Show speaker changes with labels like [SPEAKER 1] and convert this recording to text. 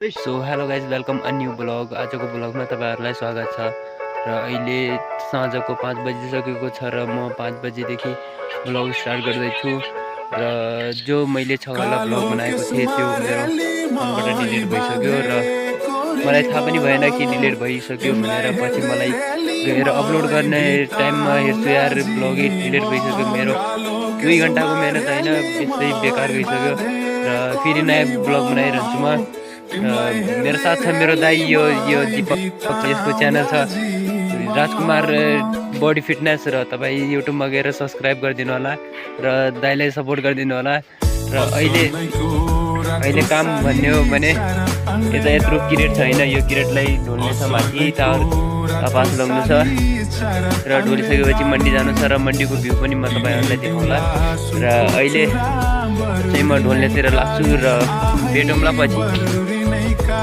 [SPEAKER 1] So hello guys welcome a new blog. आजको ब्लगमा तपाईँहरूलाई स्वागत छ र अहिले साँझको 5 बजिसकेको छ र म 5 बजेदेखि ब्लग स्टार्ट गर्दैछु र जो मैले 6 वाला ब्लग बनाएको थिएँ त्यो मेरो फोनबाट डिलिट भइसक्यो र मलाई थाहा पनि भएन कि डिलिट भइसक्यो भनेर। पछि मलाई गएर अपलोड गर्ने टाइममा हेर्छु यार ब्लगै डिलिट भइसक्यो। मेरो 2 घन्टाको मेहनत होइन यस्तै बेकार गइसक्यो र फेरि नयाँ ब्लग बनाइरहन्छु म। मेरो साथ छ मेरो दाइ यो दीपक, यसको च्यानल छ राजकुमार बडी फिटनेस र तपाईँ युट्युबमा गएर सब्सक्राइब गरिदिनु होला र दाइलाई सपोर्ट गरिदिनु होला। र अहिले काम भन्ने हो भने यता यत्रो किरेट छ होइन, यो किरेटलाई ढोल्ने छ, माथि टावर पास लगाउनु छ र ढोलिसकेपछि मन्डी जानु छ र मन्डीको भ्यू पनि म तपाईँहरूलाई देखाउँला। र अहिले चाहिँ म ढोल्नेतिर लाग्छु र भेटौँला पछि।